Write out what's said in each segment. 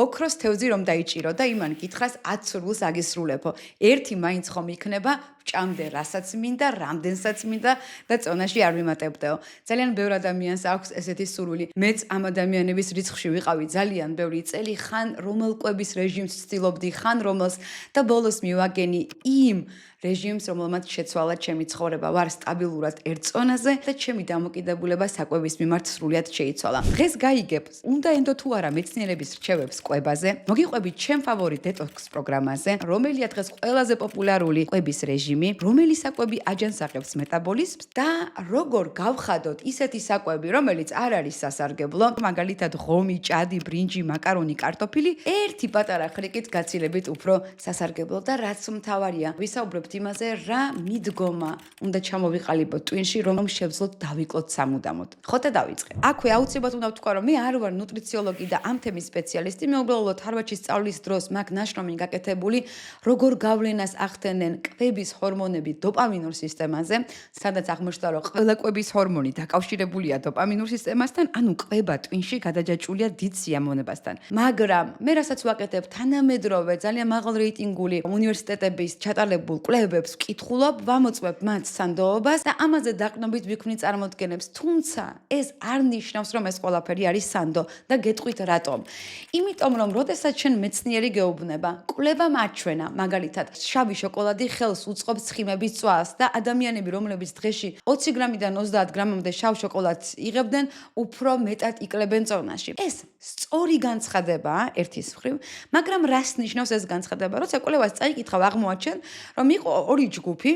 ოქროს თევზი რომ დაიჭირო და იმან კითხას 10 სურვილს აგისრულებო. ერთი მაინც ხომ იქნება ჭამდე რასაც მინდა, რამდენსაც მინდა და წონაში არ ვიმატებდეო. ძალიან ბევრ ადამიანს აქვს ესეთი სურვილი. მეც ამ ადამიანების რიცხვში ვიყავი ძალიან ბევრი წელი, ხან რომელ კვების რეჟიმს ვცდილობდი, ხან რომელს და ბოლოს მივაგენი იმ რეჟიმს, რომელმაც შეცვალა ჩემი ცხოვრება. ვარ სტაბილურად ერთ წონაზე და ჩემი დამოკიდებულება საკვების მიმართ სრულიად შეიცვალა. დღეს გაიგებ, უნდა ენდო თუ არა მეცნიერების რჩევებს კვებაზე. მოგიყვებით ჩემ ფავორიტ დეტოქს პროგრამაზე, რომელია დღეს ყველაზე პოპულარული კვების რეჟიმი, რომელი საკვები აჯანსაღებს მეტაბოლიზმს და როგორ გავხადოთ ისეთი საკვები, რომელიც არ არის სასარგებლო, მაგალითად ღომი, ჭადი, ბრინჯი, მაკარონი, კარტოფილი, ერთი პატარა ხრიკით გაცილებით უფრო სასარგებლო და რაც მთავარია, ვისაუბრებთ იმაზე, რა მიდგომა უნდა ჩამოვიყალიბოთ ტვინში, რომ შევძლოთ დავიკლოთ სამუდამოდ. ხოთა დავიწყე. აქვე აუცილებლად უნდა ვთქვა, რომ მე არ ვარ ნუტრიციოლოგი და ამ თემის სპეციალისტი, მე უბრალოდ ჰარვარდში სწავლის დროს მაგ ნაშრომი გაკეთებული, როგორ გავლენას ახდენენ კვების ჰორმონები დოპამინურ სისტემაზე, სადაც აღმოჩნდა, რომ ყველა კვების ჰორმონი დაკავშირებულია დოპამინურ სისტემასთან, ანუ კვება ტვინში გადაჯაჭვულია დიდ სიამოვნებასთან. მაგრამ მე რასაც ვაკეთებ, თანამედროვე ძალიან მაღალ რეიტინგული უნივერსიტეტების ჩატარებულ კვლევებს ვკითხულობ, ვამოწმებ მათ სანდოობას და ამაზე დაყრდნობით ვიქმნი წარმოდგენებს, თუმცა ეს არ ნიშნავს, რომ ეს ყველაფერი არის სანდო და გეტყვით რატომ. იმიტომ რომ როდესაც შენ მეცნიერი გეუბნება, კვლევა მაჩვენა, მაგალითად, შავი შოკოლადი ხელს უწყობს ცხიმების წვას და ადამიანები, რომლებიც დღეში 20 გრამიდან 30 გრამამდე შავ შოკოლადს იღებდნენ, უფრო მეტად იკლებენ წონაში. ეს სწორი განცხადებაა ერთის მხრივ, მაგრამ რას ნიშნავს ეს განცხადება? როცა კვლევას წაიკითხავ, აღმოაჩენ, რომ იყო ორი ჯგუფი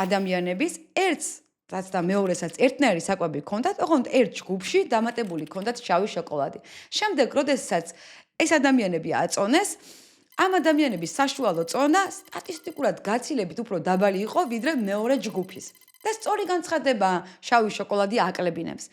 ადამიანების, ერთს რაც და მეორესაც ერთნაირი საკვები ჰქონდათ, ოღონდ ერთ ჯგუფში დამატებული ჰქონდათ შავი შოკოლადი. შემდეგ, როდესაც ეს ადამიანები აწონეს, ამ ადამიანების საშუალო წონა სტატისტიკურად გაცილებით უფრო დაბალი იყო, ვიდრე მეორე ჯგუფის. და სწორი განცხადება შავი შოკოლადი აკლებინებს.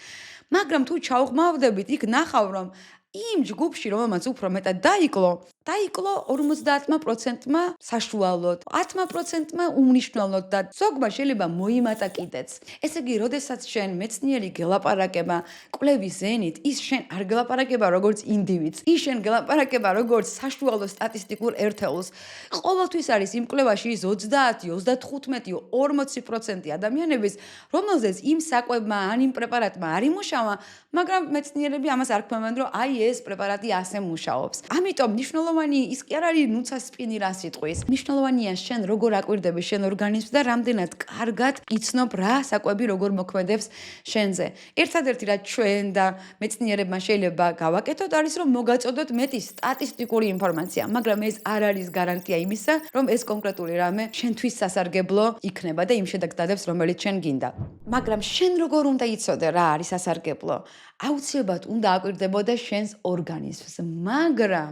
მაგრამ თუ ჩაუღმავდებით, იქ ნახავ, რომ იმ ჯგუფში, რომელმაც უფრო მეტად დაიკლო 50%-მა საშუალოდ, 10%-მა უმნიშვნელოდ და ზოგმა შეიძლება მოიმატა კიდეც. ესე იგი, როდესაც შენ მეცნიერი გელაპარაკება კვლევის ზენით, ის შენ არ გელაპარაკება როგორც ინდივიდს, ის შენ გელაპარაკება როგორც საშუალო სტატისტიკურ ერთეულს. ყოველთვის არის იმ კვლევაში 30, 35, 40% ადამიანების, რომელზეც იმ საკვებმა ან იმ პრეპარატმა არ იმუშავა, მაგრამ მეცნიერები ამას არ ქმნიან, რომ აი ეს პრეპარატი ასე მუშაობს. ამიტომ მნიშვნელოვანი ის კი არ არის ნუცა სპინი რა სიტყვის. მნიშვნელოვანია შენ როგორ აკვირდები შენ ორგანიზმს და რამდენად კარგად იცნობ რა საკვები როგორ მოქმედებს შენზე. ერთადერთი რაც ჩვენ და მეცნიერებმა შეიძლება გავაკეთოთ არის რომ მოგაწოდოთ მეტი სტატისტიკური ინფორმაცია, მაგრამ ეს არ არის გარანტია იმისა, რომ ეს კონკრეტული რამე შენთვის სასარგებლო იქნება და იმ შედეგს დადებს, რომელიც შენ გინდა. მაგრამ შენ როგორ უნდა იცოდე რა არის სასარგებლო? აუცილებლად უნდა აკვირდებოდე შენს ორგანიზმს, მაგრამ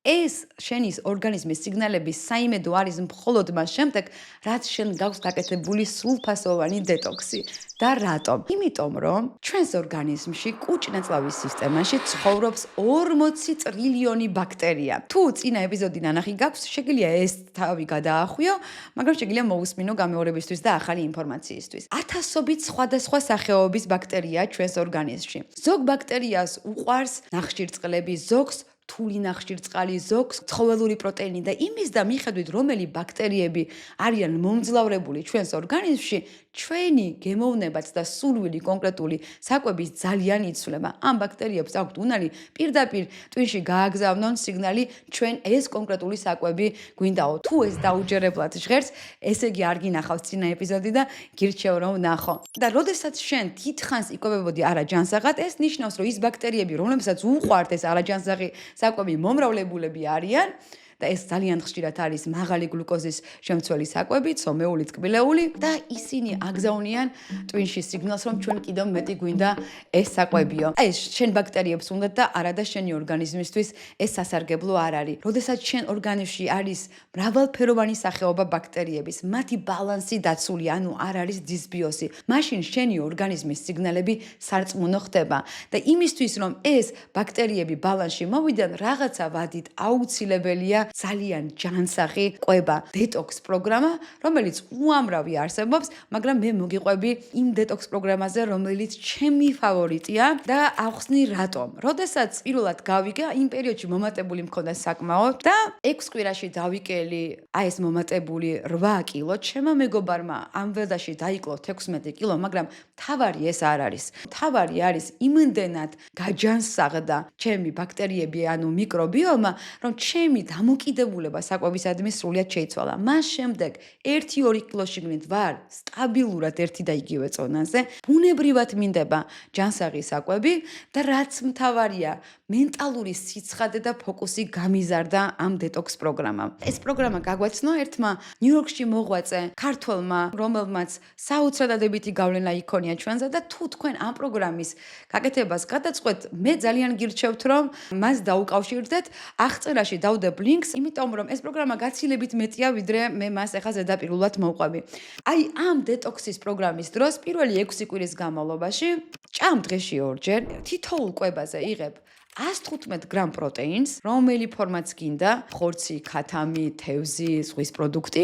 ეს შენის ორგანიზმის სიგნალების საიმედო არის მხოლოდ მას შემდეგ, რაც შენ გაქვს გაკეთებული სრულფასოვანი დეტოქსი. და რატომ? იმიტომ რომ ჩვენს ორგანიზმში კუჭ-ნაწლავის სისტემაში ცხოვრობს 40 ტრილიონი ბაქტერია. თუ წინა ეპიზოდი ნანახი გაქვს, შეგიძლია ეს თავი გადაახვიო, მაგრამ შეგიძლია მოусმინო გამეორებისთვის და ახალი ინფორმაციისთვის. ათასობით სხვადასხვა სახეობის ბაქტერია ჩვენს ორგანიზმში. ზოგ ბაქტერიას უყვარს ნახშირწყლები, ზოგს თული ნახშირწყალი, ზოგს ცხოველური პროტეინი და იმის და მიხედვით, რომელი ბაქტერიები არიან მომძლავრებული ჩვენს ორგანიზმში, ჩვენი გემოვნებაც და სურვილი კონკრეტული საკვების ძალიან იცვლება. ამ ბაქტერიებს აქვთ უნარი პირდაპირ ტვინში გააგზავნონ სიგნალი ჩვენ ეს კონკრეტული საკვები გვინდაო. თუ ეს დაუჯერებლად ჟღერს, ესე იგი არ გინახავს წინა ეპიზოდი და გირჩევ რომ ნახო. და როდესაც შენ დიდხანს იკვებებოდი არაჯანსაღად, ეს ნიშნავს, რომ ის ბაქტერიები, რომლებსაც უყვართ ეს არაჯანსაღი საკვები მომრავლებულები არიან და ეს ძალიან ხშირად არის მაღალი გლუკოზის შემცველი საკვები, ცომეული, ტკბილეული და ისინი აგზავნიან ტვინში სიგნალს, რომ ჩვენ კიდევ მეტი გვინდა ეს საკვებიო. ეს შენ ბაქტერიებს უნდათ და არა და შენი ორგანიზმისთვის ეს სასარგებლო არ არის. როდესაც შენ ორგანიზმში არის მრავალფეროვანი სახეობა ბაქტერიების, მათი ბალანსი დაცული, ანუ არ არის დისბიოსი, მაშინ შენი ორგანიზმის სიგნალები სარწმუნო ხდება და იმისთვის, რომ ეს ბაქტერიები ბალანსში მოვიდნენ, რაღაცა ვადით აუცილებელია ძალიან ჯანსაღი ყვება დეტოქს პროგრამა, რომელიც უამრავი არსებობს, მაგრამ მე მოგიყვები იმ დეტოქს პროგრამაზე, რომელიც ჩემი ფავორიტია და ახსნი რატომ. როდესაც პირველად გავიგე, იმ პერიოდში მომატებული მქონდა საკმაოდ და 6 კვირაში დავიკელი აი ეს მომატებული 8 კილო, ჩემო მეგობარმა ამ ველაში დაიკლო 16 კილო, მაგრამ თავარი ეს არ არის. თავარი არის იმდენად გაჯანსაღდა ჩემი ბაქტერიები, ანუ მიკრობიომა, რომ ჩემი დამოკიდებულება საკვებისადმი სრულიად შეიცვალა. მას შემდეგ 1-2 კილო შიგნით ვარ სტაბილურად ერთი და იგივე წონაზე. ბუნებრივად მინდება ჯანსაღი საკვები და რაც მთავარია, მენტალური სიცხადე და ფოკუსი გამიზარდა ამ დეტოქს პროგრამამ. ეს პროგრამა გაგვაცნო ერთმა ნიუ-იორკში მოღვაწე ქართველმა, რომელმაც საოცრადადებითი გავლენა იქონია ჩვენზე და თუ თქვენ ამ პროგრამის გაკეთებას გადაწყვეტ, მე ძალიან გირჩევთ, რომ მას დაუკავშირდეთ, აღწერაში დავდებ ლინკს, იმიტომ რომ ეს პროგრამა გაცილებით მეტია, ვიდრე მე მას ახლა ზედაპირულად მოვყვები. აი ამ დეტოქსის პროგრამის დროს პირველი 6 კვირის განმავლობაში ჭამ დღეში 2 ჯერ, თითოეულ კვებაზე იღებ 115 გრამ პროტეინს, რომელი ფორმაც გინდა, ხორცი, ქათამი, თევზი, ზღვის პროდუქტი,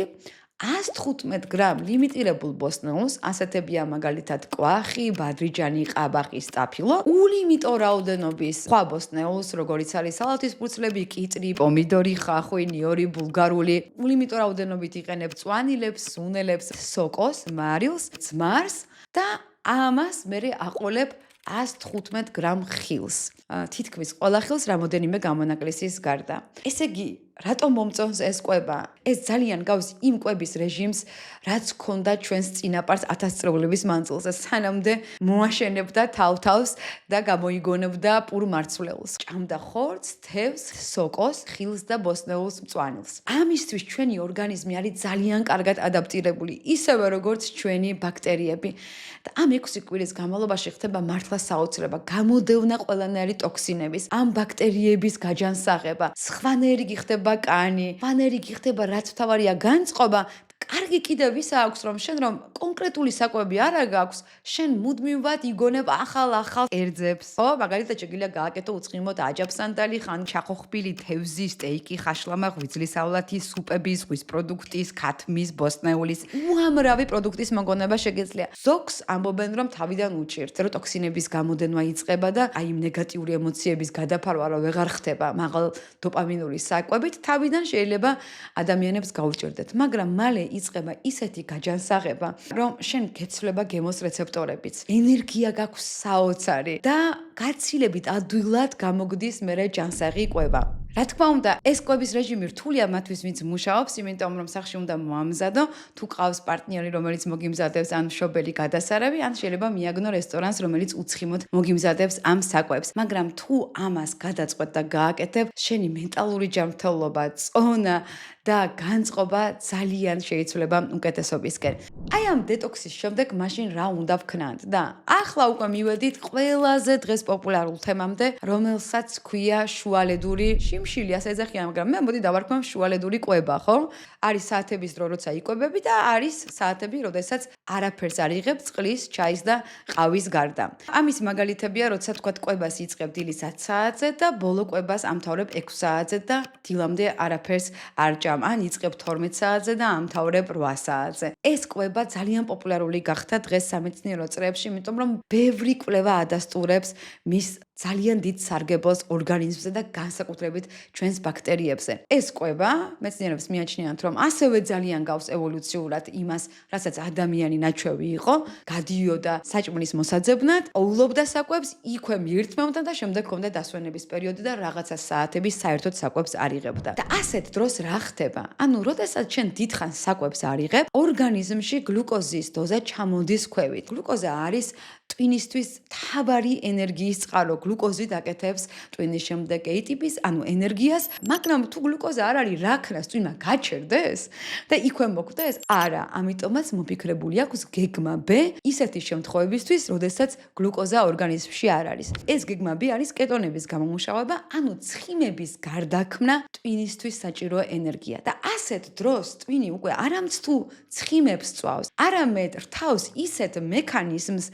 115 გრამ ლიმიტირებულ ბოსტნეულს, ასეთებია მაგალითად კვახი, ბადრიჯანი, ყაბაყი, სტაფილო, ულიმიტო რაოდენობის სხვა ბოსტნეულს, როგორიც არის სალათის ფურცლები, კიტრი, პომიდორი, ხახვი, ნიორი, ბულგარული, ულიმიტო რაოდენობით იყენებ წვანილებს, სუნელებს, სოკოს, მარილს, ძმარს და ამას მე აყოლებ 115 გრამ ხილს. თითქმის ყველა ხილს რამოდენიმე გამონაკლისის გარდა. ესე იგი, რატომ მომწონს ეს კვება? ეს ძალიან გავს იმ კვების რეჟიმს, რაც ჰქონდა ჩვენს წინაპარს 1000 წლების მანძილზე, სანამდე მოაშენებდა თავ-თავს და გამოიგონებდა პურ მარცვლეულს. ჭამდა ხორცს, თევზს, სოკოს, ხილს და ბოსტნეულს მწვანილს. ამისთვის ჩვენი ორგანიზმი არის ძალიან კარგად ადაპტირებული, ისევე როგორც ჩვენი ბაქტერიები. და ამ 6 კვირის განმავლობაში ხდება მართლა საოცრება, გამოდევნა ყველანაირი ტოქსინების, ამ ბაქტერიების გაჯანსაღება, სხვანაირი გიხდება კანი, სხვანაირი გიხდება რაც თავარია განწყობა. კარგი კიდევ ისა აქვს, რომ შენ რომ კონკრეტული საკვები არ გაქვს, შენ მუდმივად იგონებ ახალ-ახალ კერძებს. ხო, მაგალითად შეგიძლია გააკეთო უცხიმოდ აჯაფსანდალი, ხან ჩახოხბილი თევზის, სტეიკი, ხაშლამა, ღვიძლის სალათის, სუპების, ზღვის პროდუქტის, ქათმის, ბოსტნეულის, უამრავი პროდუქტის მოგონება შეგიძლია. ზოგს ამბობენ, რომ თავიდან უჭირთ, რომ ტოქსინების გამოდენვა იწყება და აი იმ ნეგატიური ემოციების გადაფარვა რომ ვეღარ ხდება მაღალ დოპამინური საკვებით, თავიდან შეიძლება ადამიანებს გაუჭირდეთ, მაგრამ მალე იწყება ისეთი გაჯანსაღება, რომ შენ გეცვლება გემოს რეცეპტორებიც. ენერგია გაქვს საოცარი და გაცილებით ადვილად გამოგდის მერე ჯანსაღი კვება. რა თქმა უნდა, ეს კვების რეჟიმი რთულია მათთვის, ვინც მუშაობს, იმიტომ რომ სახში უნდა მოამზადო, თუ ყავს პარტნიორი, რომელიც მოგიმზადებს ან მშობელი გადასარევი, ან შეიძლება მიაგნო რესტორანს, რომელიც უცხიმოდ მოგიმზადებს ამ საკვებს. მაგრამ თუ ამას გადაწყვეტ და გააკეთებ, შენი მენტალური ჯანმრთელობა, წონა და განწყობა ძალიან შეიცვლება უკეთესობისკენ. აი ამ დეტოქსის შემდეგ მაშინ რა უნდა ვქნათ და ახლა უკვე მივედით ყველაზე დღეს პოპულარულ თემამდე, რომელსაც ქვია შუალედური შიმშილი, ასე ეძახიან, მაგრამ მე მოდი დავარქვამ შუალედური კვება, ხო? არის საათების დრო, როცა იკვებები და არის საათები, როდესაც არაფერს არ იღებ წყლის, ჩაის და ყავის გარდა. ამის მაგალითებია, როცა თქვა კვებას იწყებ დილის 10 საათზე და ბოლო კვებას ამთავრებ 6 საათზე და დილამდე არაფერს არ ჭამ. ან იწყებ 12 საათზე და ამთავრებ 8 საათზე. ეს კვება ძალიან პოპულარული გახდა დღეს სამეცნიერო წრეებში, იმიტომ რომ ბევრი კვლევა ადასტურებს მის ძალიან დიდ სარგებელს ორგანიზმზე და განსაკუთრებით ჩვენს ბაქტერიებზე. ეს კვება მეცნიერებს მიაჩნიათ, რომ ასევე ძალიან გავს ევოლუციურად იმას, რასაც ადამიანი ნაჩვევი იყო, გადიოდა საჭმლის მოსაძებნად, ოულობდა საკვებს, იქვე მიირთმევდა და შემდეგ ჰქონდა დასვენების პერიოდი და რაღაცა საათები საერთოდ საკვებს არ იღებდა. და ასეთ დროს რა ხდება? ანუ, როდესაც შენ დიდხანს საკვებს არ იღებ, ორგანიზმში გლუკოზის დოზა ჩამოდის ქვევით. გლუკოზა არის ტვინისთვის მთავარი ენერგიის წყარო. გლუკოზი დაკეთებს ტვინის შემდეგ ATP-ს, ანუ ენერგიას, მაგრამ თუ გლუკოზა არ არის, რა ქნას ტვინმა გაჩერდეს და იქვე მოკვდეს? არა, ამიტომაც მოფიქრებული აქვს გეგმა B ისეთი შემთხვევებისთვის, როდესაც გლუკოზა ორგანიზმში არ არის. ეს გეგმა B არის კეტონების გამომუშავება, ანუ ცხიმების გარდაქმნა ტვინისთვის საჭირო ენერგია. და ასეთ დროს ტვინი უკვე არამც თუ ცხიმებს წვავს, არამედ რთავს ისეთ მექანიზმს,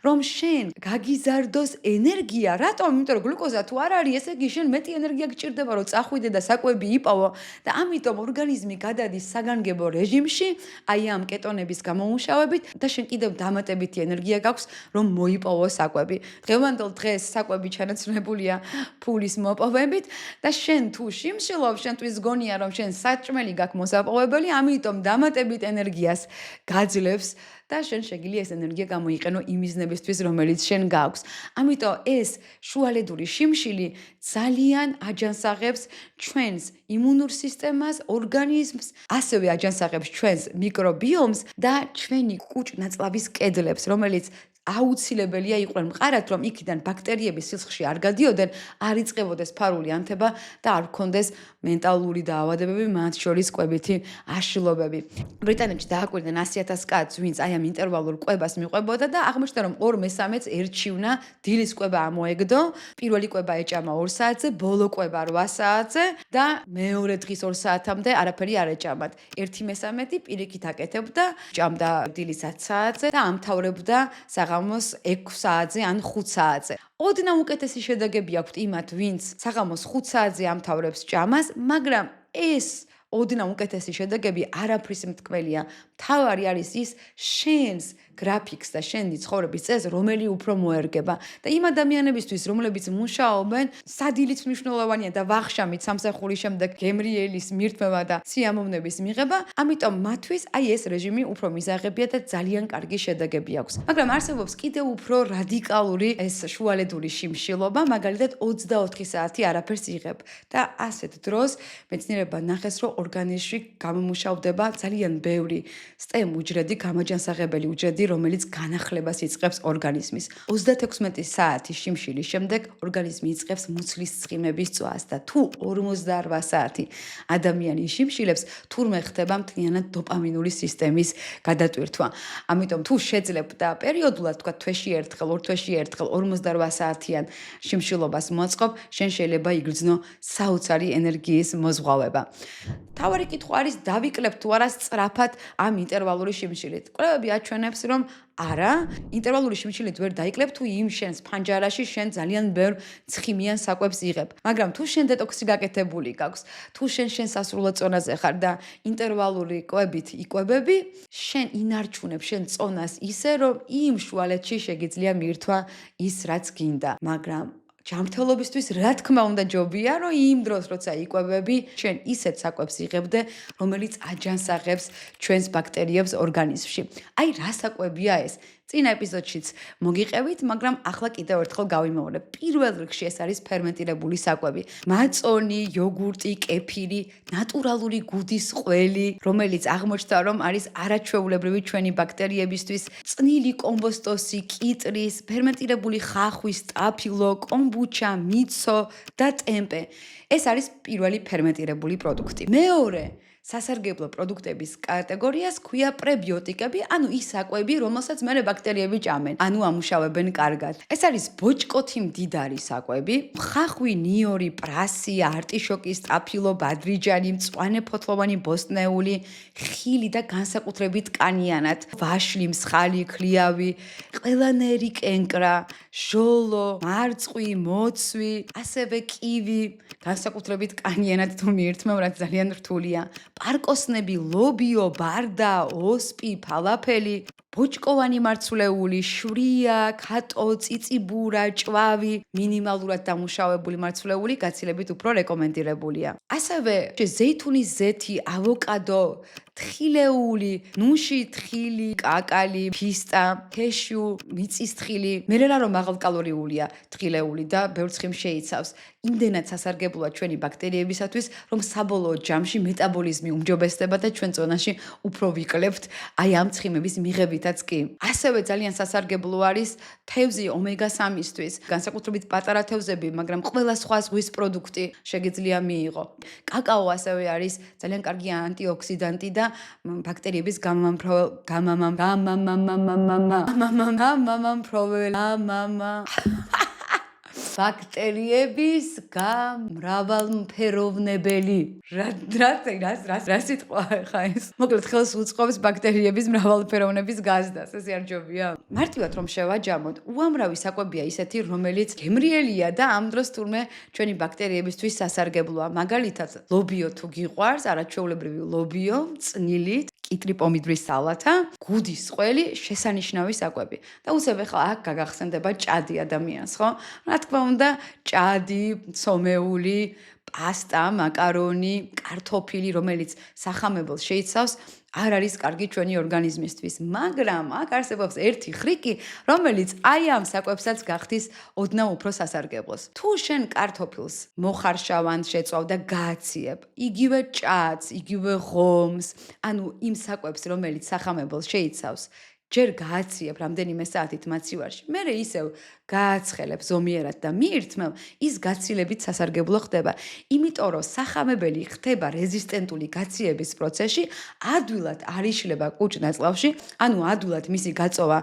რომ შენ გაგიზარდოს ენერგია, რატომ? იმიტომ რომ გლუკოზა თუ არ არის, ესე იგი შენ მეტი ენერგია გჭირდება, რომ წახვიდე და საკვები იპოვო და ამიტომ ორგანიზმი გადადის საგანგებო რეჟიმში, აი ამ კეტონების გამომუშავებით და შენ კიდევ დამატებითი ენერგია გაქვს, რომ მოიპოვო საკვები. დღევანდელ დღეს საკვები ჩანაცვლებულია ფულის მოპოვებით და შენ თუ შიმშილობ, შენთვის გონია რომ შენ საჭმელი გაქვს მოსაპოვებელი, ამიტომ დამატებით ენერგიას გაძლევს და შენ შეგიძლია ეს ენერგია გამოიყენო იმ მიზნებისთვის, რომელიც შენ გაქვს. ამიტომ ეს შუალედური შიმშილი ძალიან აჯანსაღებს ჩვენს იმუნურ სისტემას, ორგანიზმს, ასევე აჯანსაღებს ჩვენს მიკრობიომს და ჩვენი კუჭ-ნაწლავის კედლებს, რომელიც აუცილებელია იყვნენ მყარად, რომ იქიდან ბაქტერიები სისხლში არ გადიოდნენ, არ იწყებოდეს ფარული ანთება და არ გქონდეს მენტალური დაავადებები, მათ შორის კვებითი აშლილობები. ბრიტანეთში დააკვირდნენ 100,000 კაცს, ვინც აი ამ ინტერვალურ კვებას მიყვებოდა და აღმოჩნდა, რომ 2/3-ს ერჩივნა დილის კვება ამოეგდო, პირველი კვება ეჭამა 2 საათზე, ბოლო კვება 8 საათზე და მეორე დღის 2 საათამდე არაფერი არ ეჭამათ. 1/3 პირიქით აკეთებდა, ჭამდა დილის 10 საათზე და ამთავრებდა საღამოს 6 საათზე ან 5 საათზე. ოდნავ უკეთესი შედეგები აქვთ იმათ, ვინც საღამოს 5 საათზე ამთავრებს ჭამას, მაგრამ ეს ოდნავ უკეთესი შედეგები არაფრის მტკველია. მთავარი არის ის შენს გრაფიკს და შენი ცხოვრების წესს, რომელი უფრო მოერგება. და იმ ადამიანებისთვის, რომლებიც მუშაობენ, სადილით მნიშვნელოვანია და ვახშამით სამსახურის შემდეგ გემრიელის მირთმევა და სიამოვნების მიღება, ამიტომ მათთვის აი ეს რეჟიმი უფრო მიზაღებია და ძალიან კარგი შედეგები აქვს. მაგრამ არსებობს კიდევ უფრო რადიკალური ეს შუალედური შიმშილობა, მაგალითად 24 საათი არაფერს იღებ და ასეთ დროს მეცნიერებმა ნახეს, რომ ორგანიზმში გამომუშავდება ძალიან ბევრი STEM უჯრედი, გამაჯანსაღებელი უჯრედი, რომელიც განახლებას იწყებს ორგანიზმის. 36 საათის შიმშილის შემდეგ ორგანიზმი იწყებს მუცლის ცხიმების წვას და თუ 48 საათი ადამიანი შიმშილებს, თურმე ხდება მთლიანად დოპამინური სისტემის გადატვირთვა. ამიტომ თუ შეძლებ და პერიოდულად, თქვა თვეში ერთხელ, 2 თვეში ერთხელ 48 საათიან შიმშილობას მოაწყობ, შენ შეიძლება იგრძნო საოცარი ენერგიის მოზღვავება. თავარი კითხვა არის, დავიკლებთ თუ არა სწრაფად ამ ინტერვალური შიმშილით. კვლევები აჩვენებს, რომ არა, ინტერვალური შიმშილით ვერ დაიკლებ, თუ იმ შენს ფანჯარაში შენ ძალიან ბევრ ცხიმიან საკვებს იღებ. მაგრამ თუ შენ დეტოქსი გაკეთებული გაქვს, თუ შენ სასრულად წონაზე ხარ და ინტერვალური კვებით იკვებები, შენ ინარჩუნებ შენ წონას ისე, რომ იმ შუალედში შეგიძლია მირთვა ის, რაც გინდა. მაგრამ ჯანმრთელობისთვის რა თქმა უნდა ჯობია, რომ იმ დროს როცა იკვებები, შენ ისეთ საკვებს იღებდე, რომელიც აჯანსაღებს ჩვენს ბაქტერიებს ორგანიზმში. აი რა საკვებია ეს? წინა ეპიზოდშიც მოგიყევით, მაგრამ ახლა კიდევ ერთხელ გავიმეორებ. პირველ რიგში ეს არის ფერმენტირებული საკვები. მაწონი, იოგურტი, კეფირი, ნატურალური გუდის ყველი, რომელიც აღმოჩნდა, რომ არის არაჩვეულებრივი ჩვენი ბაქტერიებისთვის, წნილი კომბოსტოსი, კიტრის, ფერმენტირებული ხახვის, სტაფილო, კომბუჩა, მიცო და ტემპე. ეს არის პირველი ფერმენტირებული პროდუქტი. მეორე სასარგებლო პროდუქტების კატეგორიას ქვია პრებიოტიკები, ანუ ის საკვები, რომელსაც მერე ბაქტერიები ჭამენ, ანუ ამუშავებენ კარგად. ეს არის ბოჭკოთი მდიდარი საკვები, ხახვი, ნიორი, პრასი, არტიშოკი, სტაფილო, ბადრიჯანი, მწვანე ფოთლოვანი ბოსტნეული, ხილი და განსაკუთრებით კანიანად, ვაშლი, მსხალი, ქლიავი, ყველანაირი კენკრა, ჟოლო, მარწყვი, მოცვი, ასევე კივი, განსაკუთრებით კანიანად თუ მიირთმევ, რაც ძალიან რთულია. პარკოსნები, ლობიო, ბარდა, ოსპი, ფალაფელი, ბოჭკოვანი მარცვლეული, შვრია, კატო, წიწიბურა, ჭვავი, მინიმალურად დამუშავებული მარცვლეული გაცილებით უფრო რეკომენდირებულია. ასევე ზეითუნის ზეთი, ავოკადო, თხილეული, ნუში თხილი, კაკალი, ფისტა, ქეშუ, მიწის თხილი. მე რა რომ მაღალკალორიულია თხილეული და ბევრ ცხიმს შეიცავს. იმდენად სასარგებლოა ჩვენი ბაქტერიებისათვის, რომ საბოლოო ჯამში მეტაბოლიზმი უმჯობესდება და ჩვენ წონაში უფრო ვიკლებთ აი ამ ცხიმების მიღებითაც კი. ასევე ძალიან სასარგებლო არის თევზი ომეგა-3-ისთვის, განსაკუთრებით პატარა თევზები, მაგრამ ყველა სხვა ზღვის პროდუქტი შეგიძლია მიიღო. კაკაო ასევე არის ძალიან კარგი ანტიოქსიდანტი და ბაქტერიების ბაქტერიების გამრავალმფეროვნებელი. რა სიტყვა ხა ეს? მოკლედ ხელს უწყობს ბაქტერიების მრავალფეროვნების გაზდას, ესე არ ჯობია? მარტივად რომ შევაჯამოთ, უამრავი საკვებია ისეთი, რომელიც გემრიელია და ამ დროს თურმე ჩვენი ბაქტერიებისთვის სასარგებლოა. მაგალითად, ლობიო თუ გიყვარს, არაჩვეულებრივი ლობიო, წნილი, კიტრი პომიდრის სალათა, გუდის ყველი შესანიშნავი საკვები. და უცებ ახლა აქ გაგახსენდება ჭადი ადამიანს, ხო? რა თქმა უნდა, ჭადი, ცომეული, პასტა, მაკარონი, კარტოფილი, რომელიც სახამებელს შეიცავს, არ არის კარგი ჩვენი ორგანიზმისთვის, მაგრამ აქ არსებობს ერთი ხრიკი, რომელიც აი ამ საკვებსაც გახდის ოდნავ უფრო სასარგებლოს. თუ შენ კარტოფილს მოხარშავან შეწვავ და გააციებ, იგივე ჭადს, იგივე ღომს, ანუ იმ საკვებს, რომელიც სახამებელს შეიცავს, ჯერ გააციებ რამდენიმე საათით მაცივარში, მერე ისევ გააცხელებ ზომიერად და მიირთმევ, ის გაცილებით სასარგებლო ხდება. იმიტომ რომ სახამებელი ხდება რეზისტენტული გაციების პროცესში, ადვილად არ იშლება კუჭ ნაწლავში, ანუ ადვილად მისი გაწოვა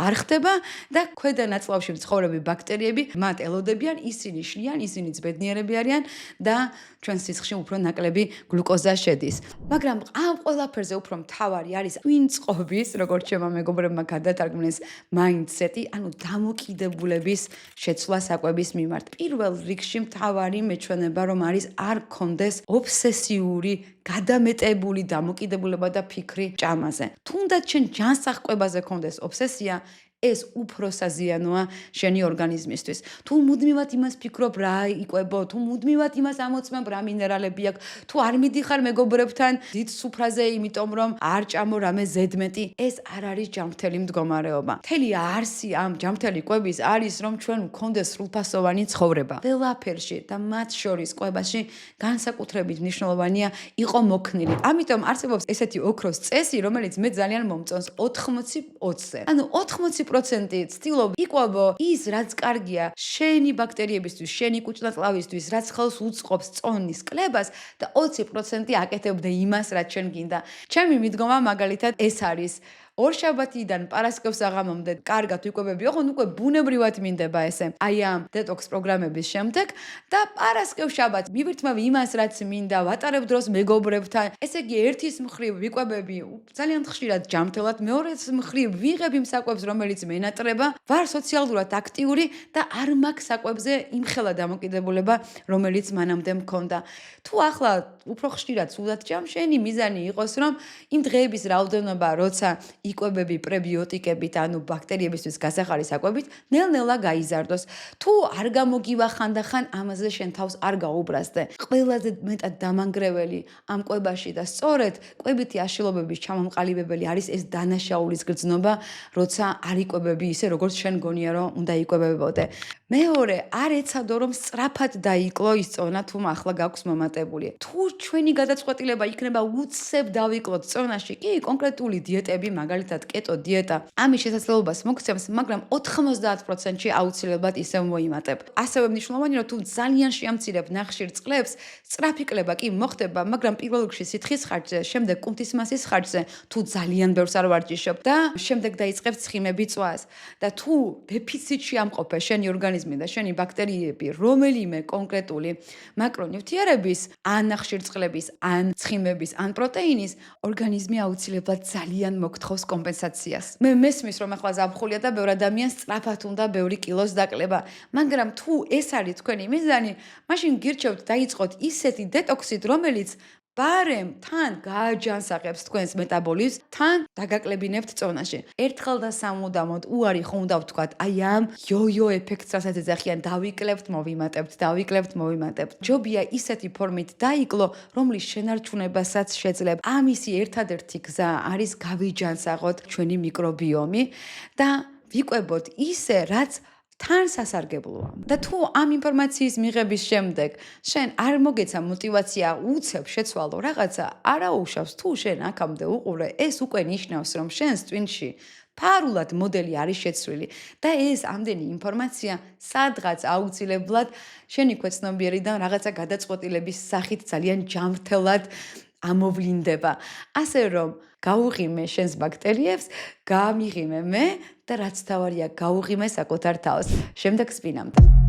არ ხდება და ქვედა ნაწლავში მცხოვრები ბაქტერიები მათ ელოდებიან, ისინი შლიან, ისინი ძბედნიერები არიან და ჩვენ სისხლში უფრო ნაკლები გლუკოზა შედის. მაგრამ ამ ყველაფერზე უფრო მთავარი არის ვინწყობის, როგორც ჩემმა მეგობრებმა გადათარგმნეს mindset-ი, ანუ დამოკიდებულება შეცვლა საკვების მიმართ. პირველ რიგში მთავარი მეჩვენება რომ არის არ გქონდეს ობსესიური, გადამეტებული დამოკიდებულება და ფიქრი ჭამაზე. თუნდაც შენ ჯანსაღკვებაზე გქონდეს ობსესია, ეს უფრო საზიანოა შენი ორგანიზმისთვის. თუ მუდმივად იმას ფიქრობ, რა იკვებო, თუ მუდმივად იმას ამოწმებ, რა მინერალები აქვს, თუ არ მიდიხარ მეგობრებთან დიდ სუფრაზე, იმიტომ რომ არ ჭამო რამე ზედმეტი, ეს არ არის ჯანმრთელი მდგომარეობა. მთელი არსი ამ ჯანმრთელი კვების არის, რომ ჩვენ ვქონდეს სრულფასოვანი ცხოვრება. ყველაფერში და მათ შორის კვებაში განსაკუთრებით მნიშვნელოვანია იყო მოქნილი. ამიტომ არსებობს ესეთი ოქროს წესი, რომელიც მე ძალიან მომწონს 80-20-ზე. ანუ 80% ცდილობ იკვებო ის, რაც კარგია შენი ბაქტერიებისთვის, შენი კუჭნაწლავისთვის, რაც ხელს უწყობს წონის კლებას და 20% აკეთებდე იმას, რაც შენ გინდა. ჩემი მიდგომა მაგალითად ეს არის. ორშაბათიდან პარასკევს აღამომდე კარგად ვიკვებები, ოღონდ უკვე ბუნებრივად მინდება ესე. აი ამ დეტოქს პროგრამების შემდეგ და პარასკევს შაბათს მივირთმევ იმას, რაც მინდა, ვატარებ დროს მეგობრებთან. ესე იგი, ერთის მხრივ ვიკვებები ძალიან ხშირად ჯანმრთელად, მეორეს მხრივ ვიღებ იმ საკვებს, რომელიც მენატრება, ვარ სოციალურად აქტიური და არ მაქვს საკვებზე იმხელა დამოკიდებულება, რომელიც მანამდე მქონდა. თუ ახლა უფრო ხშირად სულად ჭამ, შენი მიზანი იყოს, რომ იმ დღეების რაოდენობა, როცა იკვებები პრებიოტიკებით, ანუ ბაქტერიებისთვის გასახარი საკვებით, ნელ-ნელა გაიზარდოს. თუ არ გამოგივა ხანდახან, ამაზე შენ თავს არ გაუბრაზდე. ყველაზე მეტად დამანგრეველი ამ კვებაში და სწორედ კვებითი აშლილობების ჩამომყალიბებელი არის ეს დანაშაულის გრძნობა, როცა არ იკვებები ისე, როგორც შენ გონია, რომ უნდა იკვებებოდე. მეორე, არ ეცადო, რომ სწრაფად დაიკლო ის წონა, თუ ახლა გაქვს მომატებული. თუ ჩვენი გადაწყვეტილება იქნება უცებ დავიკლოთ წონაში, კი, კონკრეტული დიეტები, მაგალითად კეტო დიეტა, ამის შესაძლებლობას მოგცემს, მაგრამ 90%-ში აუცილებლად ისევ მოიმატებ. ასევე მნიშვნელოვანია, რომ თუ ძალიან შეამცირებ ნახშირ წყლებს, სწრაფი კლება კი მოხდება, მაგრამ პირველ რიგში სითხის ხარჯზე, შემდეგ კუნთის მასის ხარჯზე, თუ ძალიან ბევრს არ ვარჯიშობ და შემდეგ დაიწყებს ცხიმები წვას. და თუ დეფიციტში ამყოფე შენი ორგანიზმი და შენი ბაქტერიები რომელიმე კონკრეტული მაკრონიუტრიენტების, ან ნახშირწყლების, ან ცხიმების, ან პროტეინის, ორგანიზმი აუცილებლად ძალიან მოგთხოვს კომპენსაციას. მე მესმის, რომ ახლა ზაფხულია და ბევრ ადამიანს სწრაფად უნდა ბევრი კილოს დაკლება, მაგრამ თუ ეს არის თქვენი მიზანი, მაშინ გირჩევთ დაიწყოთ ისეთი დეტოქსით, რომელიც ბარემ თან გააჯანსაღებს თქვენს მეტაბოლიზმს, თან დაგაკლებინებთ წონაში. ერთხელ და სამუდამოდ უარი ხო უნდა ვთქვათ, აი ამ იო-იო ეფექტს, რასაც ეძახიან, დავიკლებთ, მოვიმატებთ. ჯობია ისეთი ფორმით დაიკლო, რომლის შენარჩუნებასაც შეძლებ. ამისი ერთადერთი გზა არის გავიჯანსაღოთ ჩვენი მიკრობიომი და ვიკვებოთ ისე, რაც თან სასარგებლოა. და თუ ამ ინფორმაციის მიღების შემდეგ შენ არ მოგეცა мотиваცია უცებ შეცვალო რაღაცა, არაუშავს თუ შენ აქამდე უყურე, ეს უკვე ნიშნავს, რომ შენს ტვინში ფარულად მოდელი არის შეცვლილი და ეს ამდენი ინფორმაცია სადღაც აუცილებლად შენი ქვეცნობიერიდან რაღაცა გადაწყვეტილების სახით ძალიან ჯანმრთელად ამოვლინდება. ასე რომ გაუღიმე შენს ბაქტერიებს, გამიღიმე მე და რაც თავარია გაუღიმე საკუთარ თავს. შემდეგ სპინამდე.